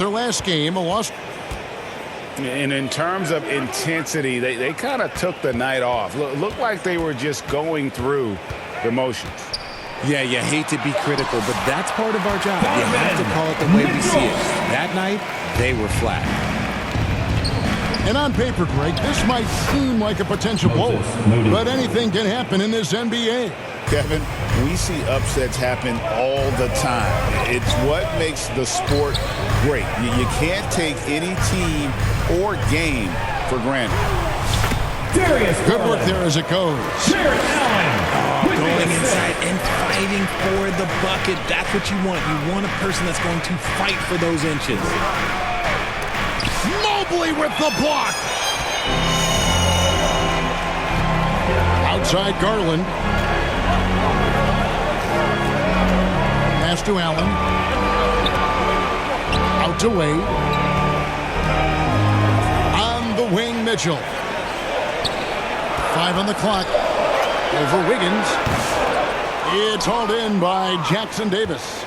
Their last game, a loss. And in terms of intensity, they kind of took the night off. Looked like they were just going through the motions. Yeah, you hate to be critical, but that's part of our job. You have to call it the way we see it. That night, they were flat. And on paper, Greg, this might seem like a potential blowout, but anything can happen in this NBA. Kevin, we see upsets happen all the time. It's what makes the sport great. You can't take any team or game for granted. Good work there as it goes. Going inside and fighting for the bucket. That's what you want. You want a person that's going to fight for those inches. Mobley with the block. Outside Garland. Pass to Allen. Out to Wade. On the wing, Mitchell. 5 on the clock. Over Wiggins. It's hauled in by Jackson Davis.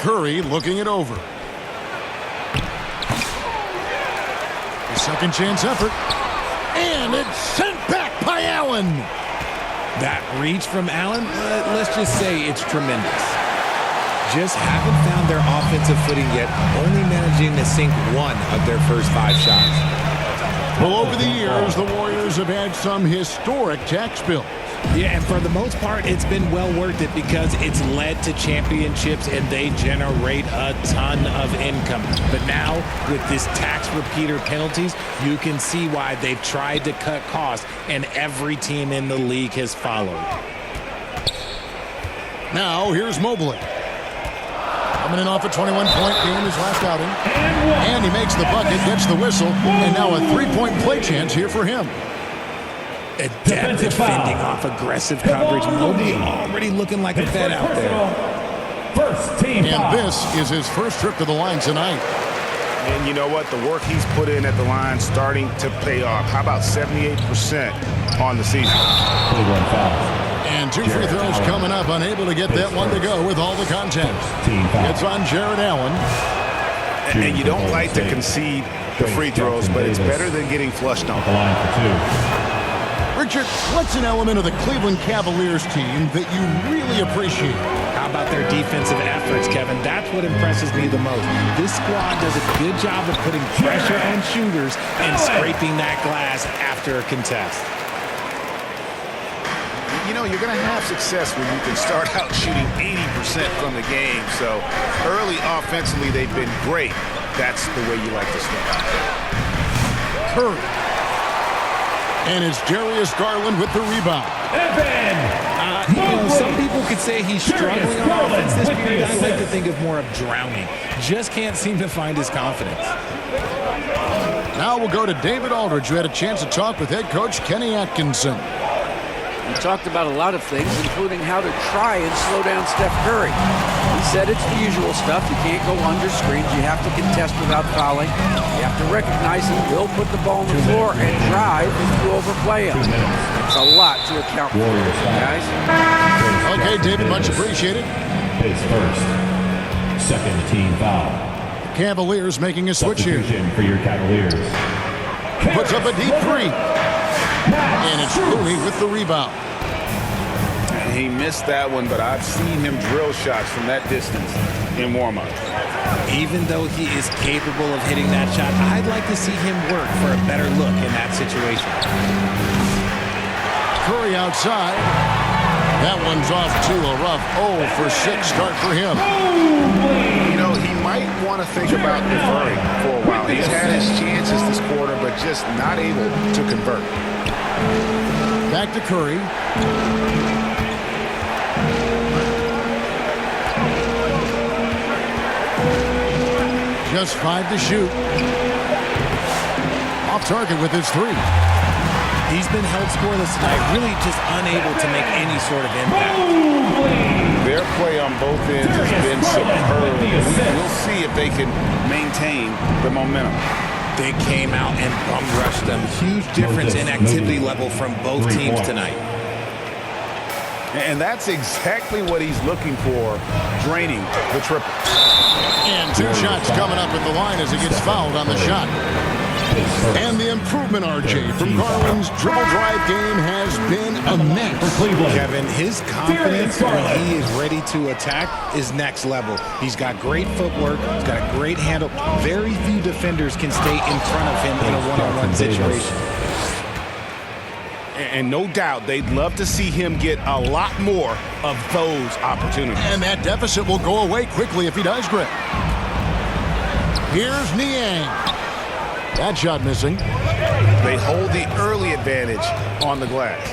Curry looking it over. A second chance effort. And it's sent back by Allen. That reach from Allen, let's just say it's tremendous. Just haven't found their offensive footing yet, only managing to sink one of their first 5 shots. Well, over the years, the Warriors have had some historic tax bills. Yeah, and for the most part, it's been well worth it because it's led to championships and they generate a ton of income. But now, with this tax repeater penalties, you can see why they've tried to cut costs, and every team in the league has followed. Now, here's Mobley. Coming in off a 21-point game his last outing. And he makes the bucket, gets the whistle, and now a 3-point play chance here for him. Adept defending off aggressive coverage. Mobley already looking like a vet out there. And this is his first trip to the line tonight. And you know what? The work he's put in at the line starting to pay off. How about 78% on the season? And 2 free throws coming up. Unable to get that one to go with all the contact. It's on Jared Allen. And you don't like to concede the free throws, but it's better than getting flushed on. Richard, what's an element of the Cleveland Cavaliers team that you really appreciate? How about their defensive efforts, Kevin? That's what impresses me the most. This squad does a good job of putting pressure on shooters and scraping that glass after a contest. You know, you're going to have success when you can start out shooting 80% from the game. So early offensively, they've been great. That's the way you like to start. Curry. And it's Darius Garland with the rebound. You know, some people could say he's struggling on offense this period. I like to think of more of drowning. Just can't seem to find his confidence. Now we'll go to David Aldridge, who had a chance to talk with head coach Kenny Atkinson. He talked about a lot of things, including how to try and slow down Steph Curry. He said it's the usual stuff. You can't go under screens. You have to contest without fouling. You have to recognize he will put the ball on the floor and drive if you overplay him. It's a lot to account for, guys. Okay, David, much appreciated. His first, second team foul. Cavaliers making a switch here. For your Cavaliers. Puts up a deep 3. And it's Looney with the rebound. He missed that one, but I've seen him drill shots from that distance in warm-up. Even though he is capable of hitting that shot, I'd like to see him work for a better look in that situation. Curry outside. That one's off to a rough 0 for 6 start for him. You know, he might want to think about deferring for a while. He's had his chances this quarter, but just not able to convert. Back to Curry. Just 5 to shoot. Off target with his 3. He's been held scoreless tonight, really just unable to make any sort of impact. Their play on both ends has been superb. We'll see if they can maintain the momentum. They came out and bum rushed them. Huge difference in activity level from both teams tonight. And that's exactly what he's looking for, draining the triple. And 2 shots coming up at the line as he gets fouled on the shot. And the improvement, RJ, from Garland's dribble drive game has been immense. Kevin, his confidence when he is ready to attack is next level. He's got great footwork. He's got a great handle. Very few defenders can stay in front of him in a one-on-one situation. And no doubt they'd love to see him get a lot more of those opportunities. And that deficit will go away quickly if he does grip. Here's Niang. That shot missing. They hold the early advantage on the glass.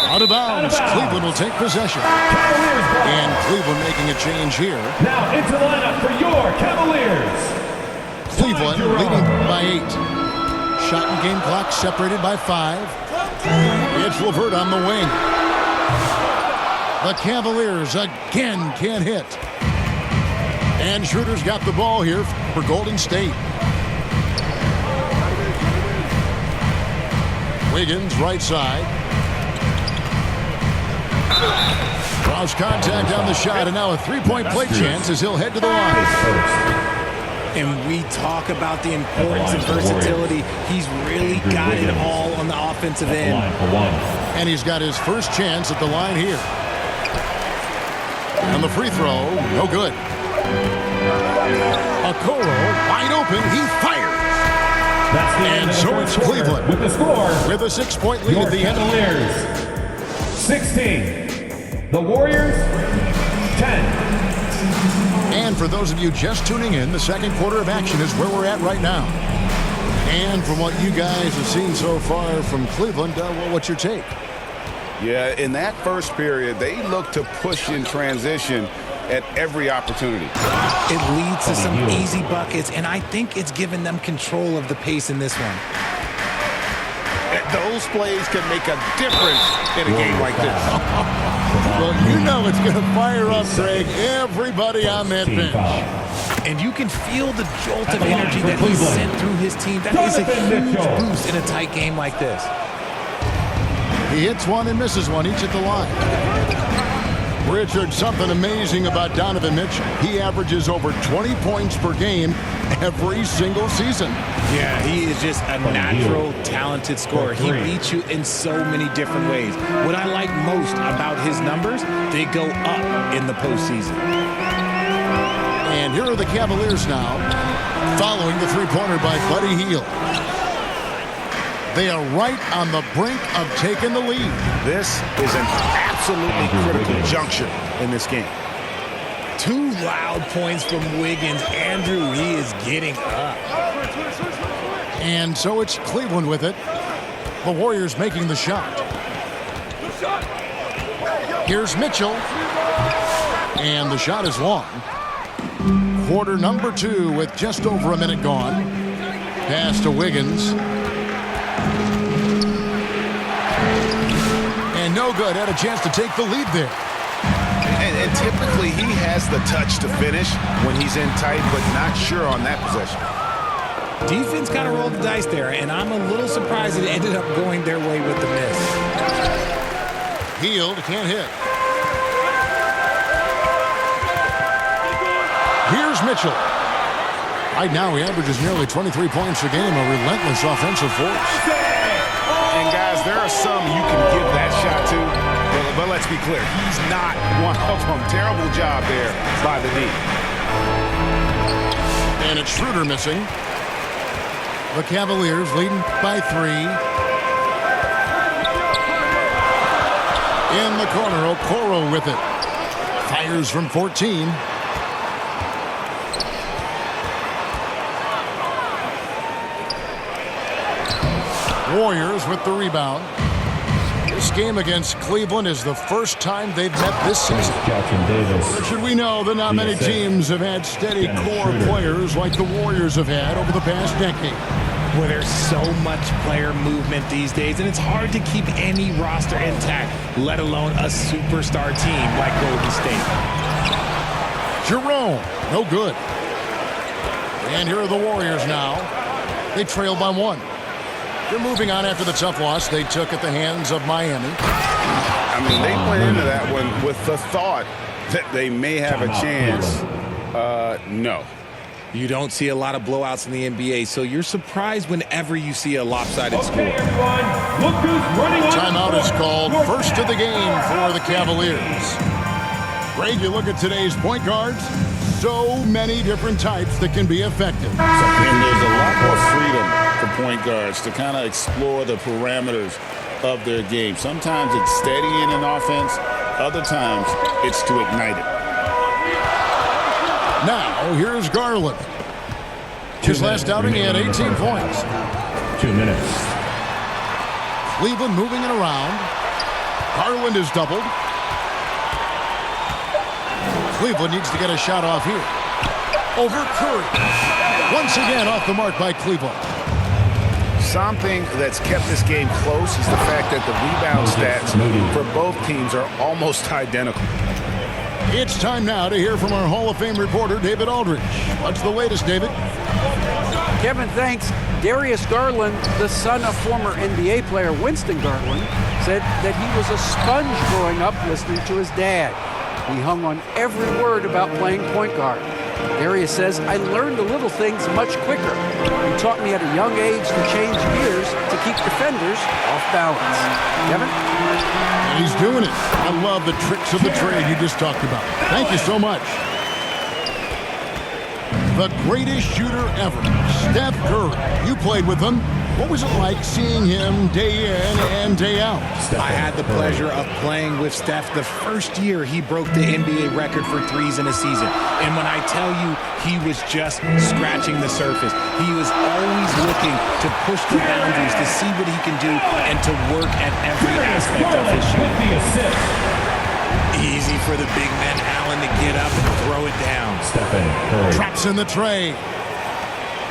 Out of bounds. Cleveland will take possession. And Cleveland making a change here. Now into lineup for your Cavaliers. Cleveland leading by 8. Shot and game clock separated by 5. It's LeVert on the wing. The Cavaliers again can't hit. And Schroeder's got the ball here for Golden State. Wiggins right side. Draws contact on the shot, and now a 3-point play chance as he'll head to the line. And we talk about the importance of versatility. He's really got it all on the offensive end. And he's got his first chance at the line here. And the free throw, no good. Okoro wide open, he fires. And so it's Cleveland with the score with a 6-point lead at the end of the Cavaliers 16. The Warriors 10. And for those of you just tuning in, the second quarter of action is where we're at right now. And from what you guys have seen so far from Cleveland, well, what's your take? Yeah, in that first period, they look to push in transition at every opportunity. It leads to some easy buckets, and I think it's given them control of the pace in this one. Those plays can make a difference in a game like this. Well, you know it's going to fire up, Greg, everybody on that bench. And you can feel the jolt of energy that he sent through his team. That is a huge boost in a tight game like this. He hits one and misses one, each at the line. Richard, something amazing about Donovan Mitchell. He averages over 20 points per game every single season. Yeah, he is just a natural, talented scorer. He beats you in so many different ways. What I like most about his numbers, they go up in the postseason. And here are the Cavaliers now, following the three-pointer by Buddy Hield. They are right on the brink of taking the lead. This is an absolutely critical juncture in this game. 2 loud points from Wiggins. Andrew, he is getting up. And so it's Cleveland with it. The Warriors making the shot. Here's Mitchell. And the shot is long. Quarter number 2 with just over a minute gone. Pass to Wiggins. And no good. Had a chance to take the lead there. And typically he has the touch to finish when he's in tight, but not sure on that possession. Defense kind of rolled the dice there, and I'm a little surprised it ended up going their way with the miss. Hield can't hit. Here's Mitchell. Right now he averages nearly 23 points a game, a relentless offensive force. And guys, there are some you can give that shot to, but let's be clear, he's not one of them. Terrible job there by the D. And it's Schroeder missing. The Cavaliers leading by 3. In the corner, Okoro with it. Fires from 14. Warriors with the rebound. This game against Cleveland is the first time they've met this season. Richard, we know that not many teams have had steady core players like the Warriors have had over the past decade. Well, there's so much player movement these days, and it's hard to keep any roster intact, let alone a superstar team like Golden State. Jerome, no good. And here are the Warriors now. They trail by 1. They're moving on after the tough loss they took at the hands of Miami. I mean, they went into that one with the thought that they may have a chance. No. You don't see a lot of blowouts in the NBA, so you're surprised whenever you see a lopsided score. Timeout is called. First of the game for the Cavaliers. Greg, you look at today's point guards, so many different types that can be effective. And there's a lot more freedom for point guards to kind of explore the parameters of their game. Sometimes it's steadying an offense. Other times it's to ignite it. Now, here's Garland. His last outing, he had 18 points. 2 minutes. Cleveland moving it around. Garland is doubled. Cleveland needs to get a shot off here. Over Curry. Once again off the mark by Cleveland. Something that's kept this game close is the fact that the rebound stats for both teams are almost identical. It's time now to hear from our Hall of Fame reporter, David Aldridge. What's the latest, David? Kevin, thanks. Darius Garland, the son of former NBA player Winston Garland, said that he was a sponge growing up listening to his dad. He hung on every word about playing point guard. Darius says, I learned the little things much quicker. He taught me at a young age to change gears to keep defenders off balance. Kevin? He's doing it. I love the tricks of the trade you just talked about. Thank you so much. The greatest shooter ever, Steph Curry. You played with him. What was it like seeing him day in and day out? I had the pleasure of playing with Steph the first year he broke the NBA record for threes in a season. And when I tell you he was just scratching the surface, he was always looking to push the boundaries, to see what he can do, and to work at every aspect of his shooting. Easy for the big man Allen to get up and throw it down. Traps in the tray.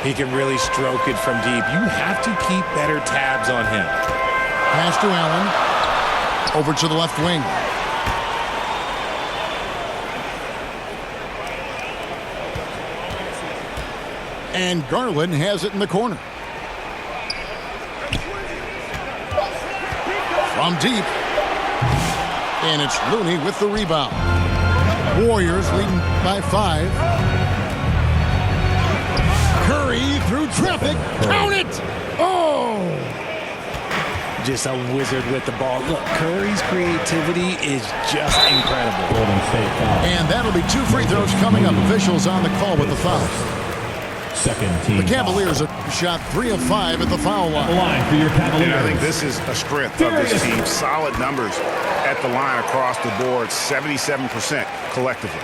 He can really stroke it from deep. You have to keep better tabs on him. Pass to Allen. Over to the left wing. And Garland has it in the corner. From deep. And it's Looney with the rebound. Warriors leading by 5. Curry through traffic. Count it! Oh! Just a wizard with the ball. Look, Curry's creativity is just incredible. And that'll be 2 free throws coming up. Officials on the call with the foul. Second team. The Cavaliers have shot 3 of 5 at the foul line. Line for your Cavaliers. And I think this is a strength of this team. Solid numbers at the line across the board. 77% collectively.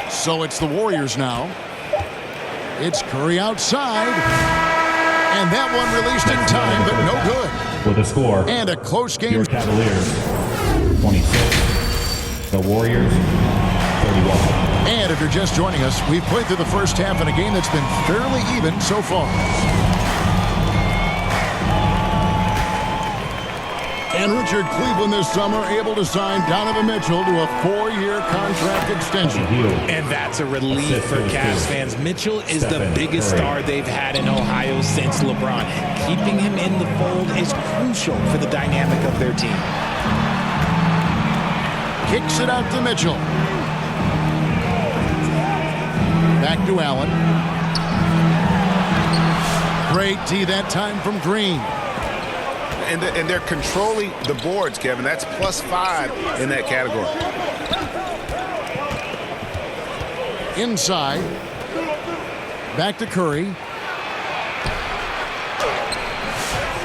So it's the Warriors now. It's Curry outside. And that one released in time, but no good. With a score. And a close game. Your Cavaliers, 26. The Warriors, 31. And if you're just joining us, we've played through the first half in a game that's been fairly even so far. And Richard, Cleveland this summer able to sign Donovan Mitchell to a 4-year contract extension. And that's a relief for Cavs fans. Mitchell is the biggest star they've had in Ohio since LeBron. Keeping him in the fold is crucial for the dynamic of their team. Kicks it out to Mitchell. Back to Allen. Great D that time from Green. And they're controlling the boards, Kevin. That's +5 in that category. Inside. Back to Curry.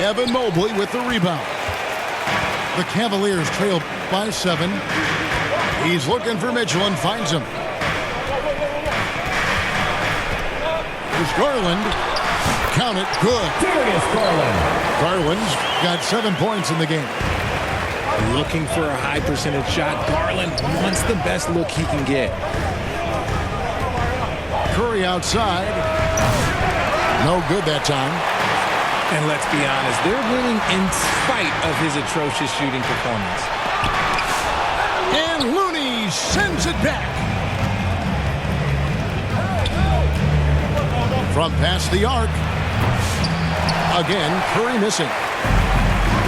Evan Mobley with the rebound. The Cavaliers trail by 7. He's looking for Mitchell and finds him. There's Garland. Count it. Good. Darius Garland. Garland's got 7 points in the game. Looking for a high percentage shot. Garland wants the best look he can get. Curry outside. No good that time. And let's be honest, they're winning in spite of his atrocious shooting performance. And Looney sends it back. From past the arc. Again, Curry missing.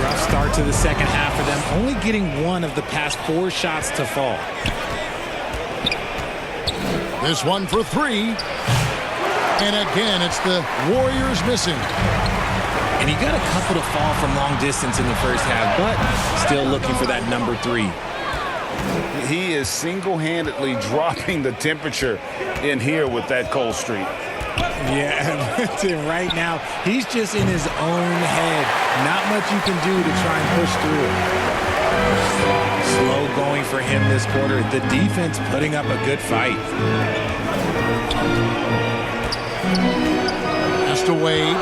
Rough start to the second half for them, only getting one of the past 4 shots to fall. This one for 3. And again, it's the Warriors missing. And he got a couple to fall from long distance in the first half, but still looking for that number 3. He is single-handedly dropping the temperature in here with that cold streak. Yeah, right now, he's just in his own head. Not much you can do to try and push through it. Slow going for him this quarter. The defense putting up a good fight. Pass to Wade.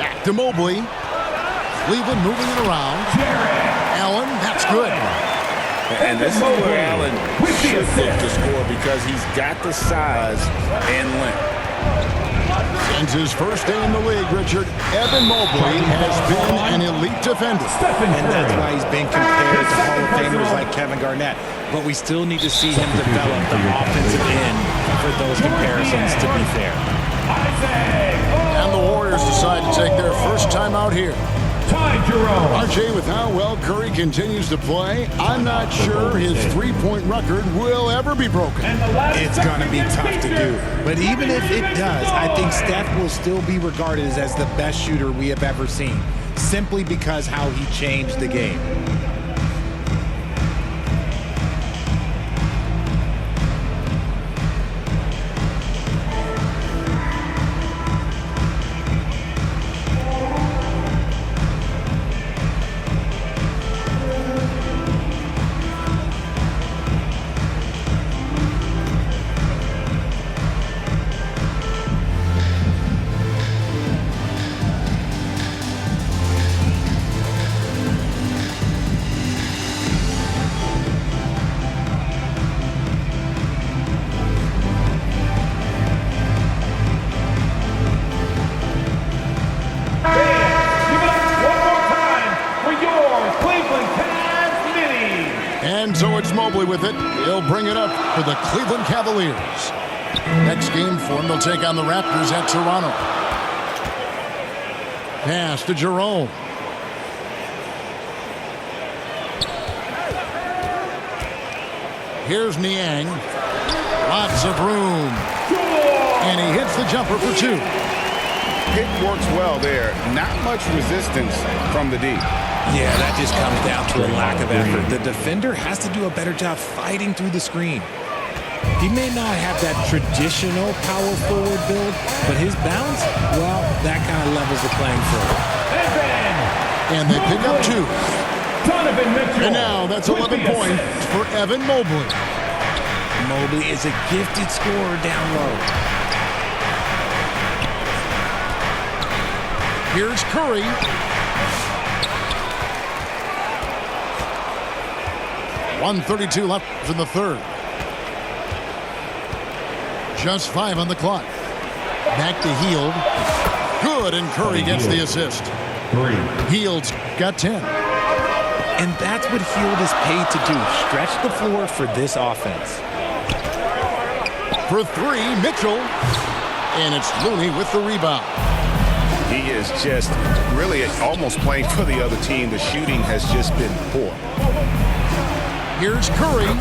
Back to Mobley. Cleveland moving it around. Allen, that's good. And this is where Allen should look to score because he's got the size and length. Since his first day in the league, Richard, Evan Mobley has been an elite defender. And that's why he's been compared to Hall of Famers like Kevin Garnett. But we still need to see him develop the offensive end for those comparisons to be fair. And the Warriors decide to take their first time out here. RJ, with how well Curry continues to play, I'm not sure his three-point record will ever be broken. It's going to be tough to do. But even if it does, I think Steph will still be regarded as the best shooter we have ever seen, simply because how he changed the game. And so it's Mobley with it. He'll bring it up for the Cleveland Cavaliers. Next game for him, they'll take on the Raptors at Toronto. Pass to Jerome. Here's Niang. Lots of room. And he hits the jumper for 2. It works well there. Not much resistance from the D. Yeah, that just comes down to a lack of effort. The defender has to do a better job fighting through the screen. He may not have that traditional power forward build, but his bounce, well, that kind of levels the playing field. And they pick up 2. And now that's 11 points for Evan Mobley. Mobley is a gifted scorer down low. Here's Curry. .132 left in the third. Just 5 on the clock. Back to Hield. Good, and Curry gets the assist. Hield's got 10. And that's what Hield is paid to do. Stretch the floor for this offense. For 3, Mitchell. And it's Looney with the rebound. He is just really almost playing for the other team. The shooting has just been poor. Here's Curry.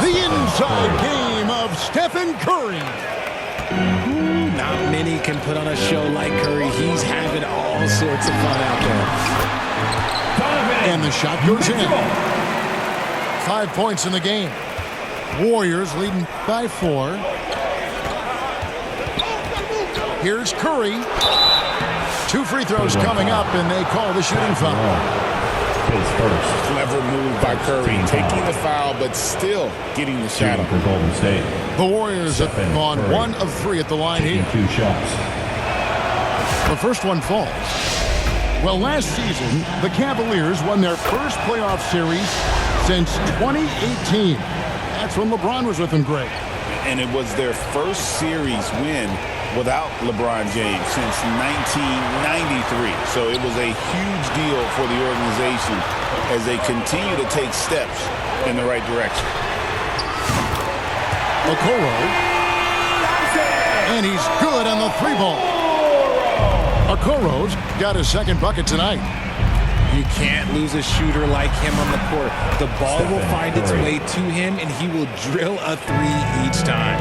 The inside game of Stephen Curry. Not many can put on a show like Curry. He's having all sorts of fun out there. And the shot goes in. 5 points in the game. Warriors leading by 4. Here's Curry. 2 free throws coming up, and they call the shooting foul. Clever move by Curry, taking the foul, but still getting the shot up. For Golden State. The Warriors have gone 1 of 3 at the line here. 2 shots. The first one falls. Well, last season, the Cavaliers won their first playoff series since 2018. That's when LeBron was with them, Greg. And it was their first series win without LeBron James since 1993. So it was a huge deal for the organization as they continue to take steps in the right direction. Okoro. And he's good on the 3 ball. Okoro's got his second bucket tonight. You can't lose a shooter like him on the court. The ball will find its way to him, and he will drill a three each time.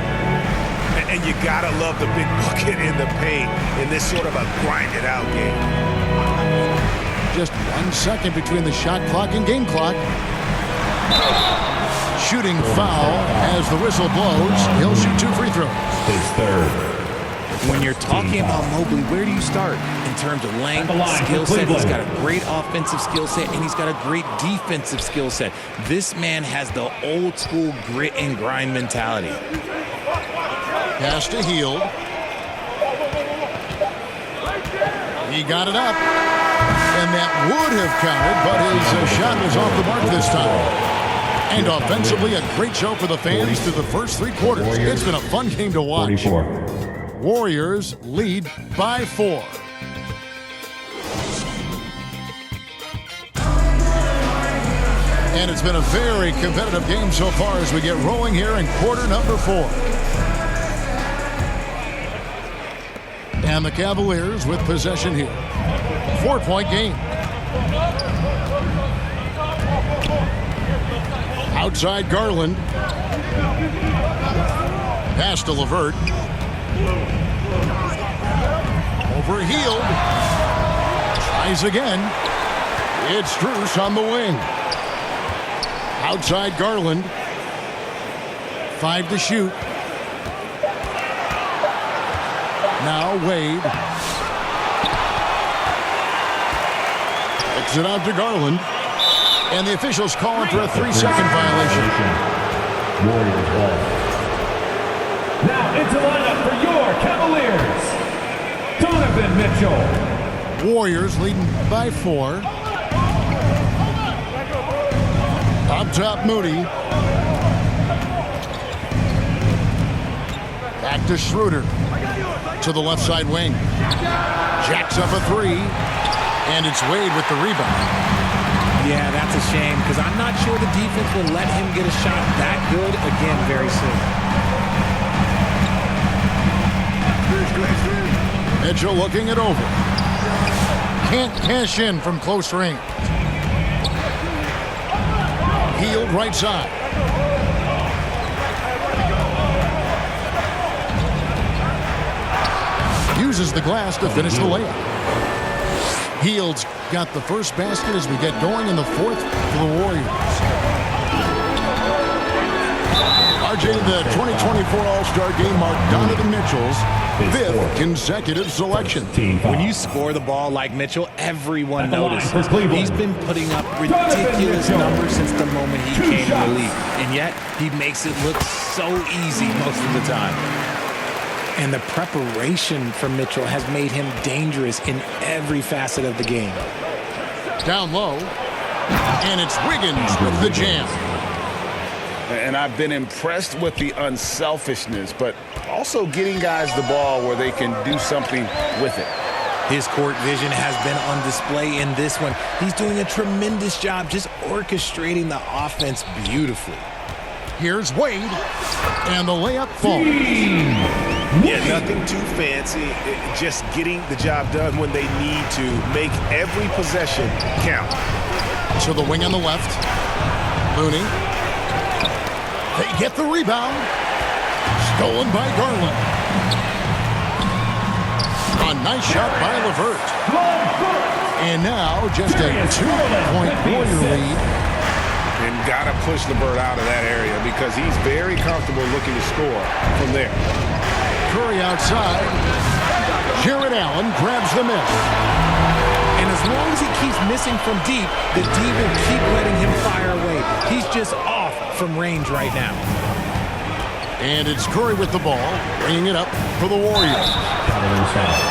And you gotta love the big bucket in the paint in this sort of a grind-it-out game. Just 1 second between the shot clock and game clock. Shooting foul as the whistle blows. He'll shoot 2 free throws. His third. When you're talking about Mobley, where do you start? In terms of length, skill set, he's got a great offensive skill set, and he's got a great defensive skill set. This man has the old school grit and grind mentality. Pass to Hield. He got it up. And that would have counted, but his shot was off the mark this time. And offensively, a great show for the fans through the first 3 quarters. It's been a fun game to watch. 44. Warriors lead by 4. And it's been a very competitive game so far as we get rolling here in quarter number 4. And the Cavaliers with possession here. 4-point game. Outside Garland. Pass to LeVert. Over Hield. Tries again. It's Strus on the wing. Outside Garland. 5 to shoot. Now Wade. Kicks it out to Garland. And the officials calling for a 3-second violation. Warriors ball. Now into lineup for your Cavaliers, Donovan Mitchell. Warriors leading by 4. Up top, Moody. Back to Schroeder. To the left side wing. Jacks up a 3. And it's Wade with the rebound. Yeah, that's a shame, because I'm not sure the defense will let him get a shot that good again very soon. Mitchell looking it over. Can't cash in from close range. Hield right side. Uses the glass to finish the layup. Hield's got the first basket as we get going in the 4th for the Warriors. RJ, the 2024 All-Star Game marked Donovan Mitchell's 5th consecutive selection. When you score the ball like Mitchell, everyone notices. He's been putting up ridiculous numbers since the moment he came in the league. And yet, he makes it look so easy most of the time. And the preparation for Mitchell has made him dangerous in every facet of the game. Down low. And it's Wiggins with the jam. And I've been impressed with the unselfishness, but also getting guys the ball where they can do something with it. His court vision has been on display in this one. He's doing a tremendous job just orchestrating the offense beautifully. Here's Wade. And the layup falls. Yeah, nothing too fancy. Just getting the job done when they need to. Make every possession count. To the wing on the left. Looney. They get the rebound. Stolen by Garland. A nice shot by LeVert. And now just a 2-point Warrior lead. And got to push LeVert out of that area because he's very comfortable looking to score from there. Curry outside. Jared Allen grabs the miss. And as long as he keeps missing from deep, the D will keep letting him fire away. He's just off from range right now. And it's Curry with the ball, bringing it up for the Warriors.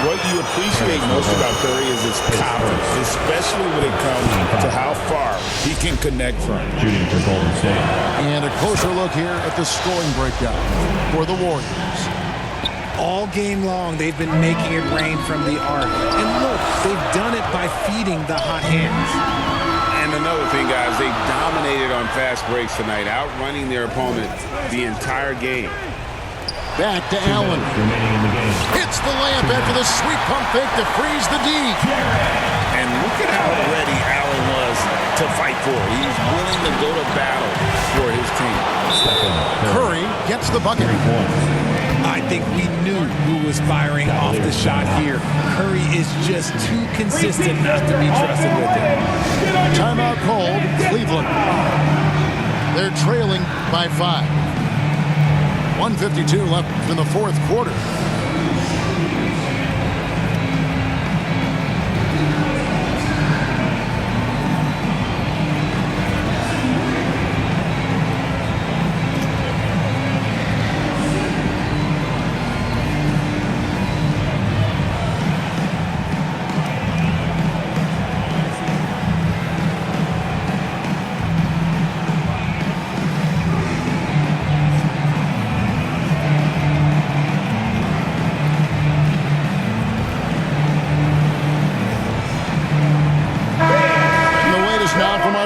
What you appreciate most about Curry is his confidence, especially when it comes to how far he can connect from. Shooting for Golden State. And a closer look here at the scoring breakdown for the Warriors. All game long, they've been making it rain from the arc. And look, they've done it by feeding the hot hands. And another thing, guys, they dominated on fast breaks tonight, outrunning their opponent the entire game. Back to Allen. Remaining in the game. Hits the layup after the sweet pump fake to freeze the D. And look at how ready Allen was to fight for it. He's willing to go to battle for his team. Curry gets the bucket. I think we knew who was firing off the shot here. Curry is just too consistent not to be trusted with it. Timeout called, Cleveland. They're trailing by 5. 1:52 left in the fourth quarter.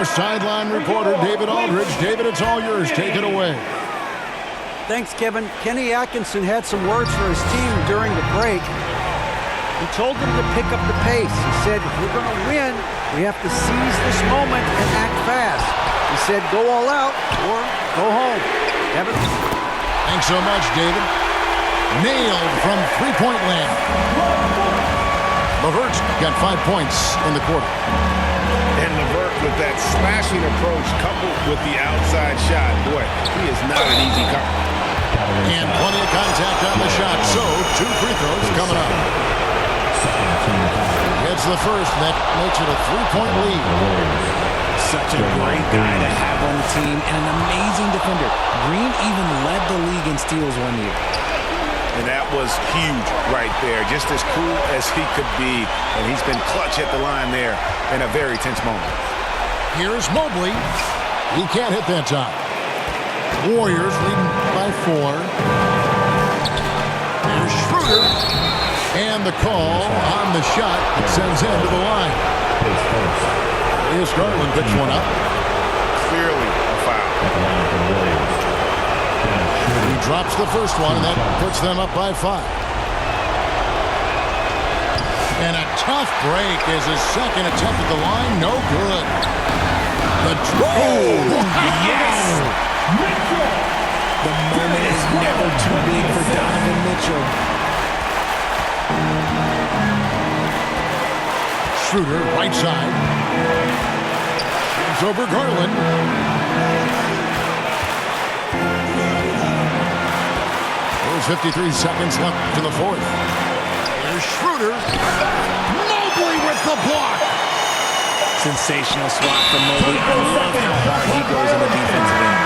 Sideline reporter David Aldridge. David, it's all yours. Take it away. Thanks, Kevin. Kenny Atkinson had some words for his team during the break. He told them to pick up the pace. He said, if we're going to win, we have to seize this moment and act fast. He said, go all out or go home. Kevin? Thanks so much, David. Nailed from three-point land. LeVert got 5 points in the quarter. And LeVert with that slashing approach coupled with the outside shot. Boy, he is not an easy cover. And plenty of contact on the shot. So, 2 free throws coming up. It's the first. That makes it a 3-point lead. Such a great guy to have on the team and an amazing defender. Green even led the league in steals one year. And that was huge right there. Just as cool as he could be. And he's been clutch at the line there in a very tense moment. Here's Mobley. He can't hit that time. Warriors leading by 4. Here's Schroeder. And the call on the shot that sends him to the line. Here's Garland picks one up. Clearly a foul. He drops the first one, and that puts them up by 5. And a tough break is his second attempt at the line. No good. The Yes! The moment is never too big for Donovan Mitchell. Schroeder, right side. It's over Garland. There's 53 seconds left in the fourth. There's Schroeder. Mobley with the block. Sensational swat from Mobley. I love how hard he goes in the defensive end.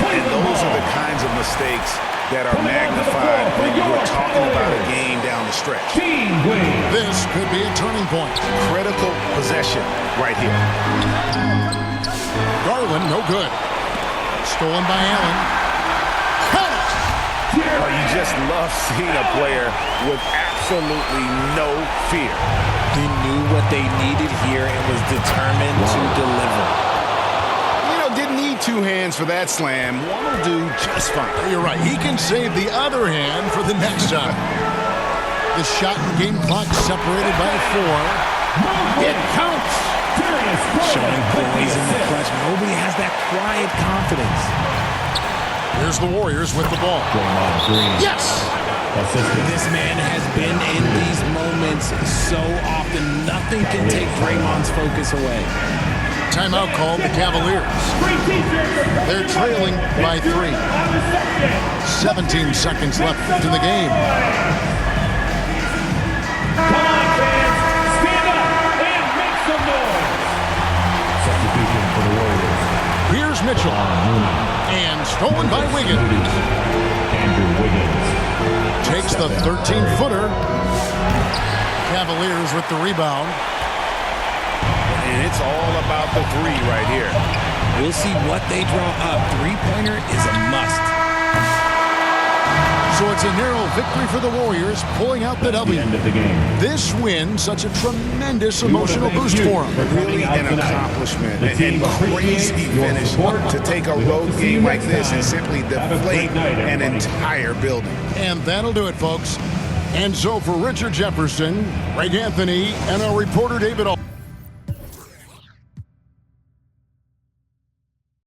And those are the kinds of mistakes that are magnified when you're talking about a game down the stretch. This could be a turning point. Critical possession right here. Garland, no good. Stolen by Allen. Count! Oh, you just love seeing a player with absolutely no fear. He knew what they needed here and was determined to deliver. You know, didn't need 2 hands for that slam. One will do just fine. You're right. He can save the other hand for the next time. The shot and game clock separated by 4. It counts. Showing poise in the clutch. Nobody has that quiet confidence. Here's the Warriors with the ball. Yes! This man has been in these moments so often. Nothing can take Draymond's focus away. Timeout called the Cavaliers. They're trailing by 3. 17 seconds left in the game. Come on, fans. Stand up and make some noise. Substitution for the Warriors. Here's Mitchell. And stolen by Wiggins. Andrew Wiggins takes the 13-footer. Cavaliers with the rebound. And it's all about the 3 right here. We'll see what they draw up. Three-pointer is a must. So So it's a narrow victory for the Warriors, pulling out the W. End of the game. This win, such a tremendous emotional boost for them. Really an accomplishment and crazy finish to take a road game like this and simply deflate an entire building. And that'll do it, folks. And so for Richard Jefferson, Greg Anthony, and our reporter David Al.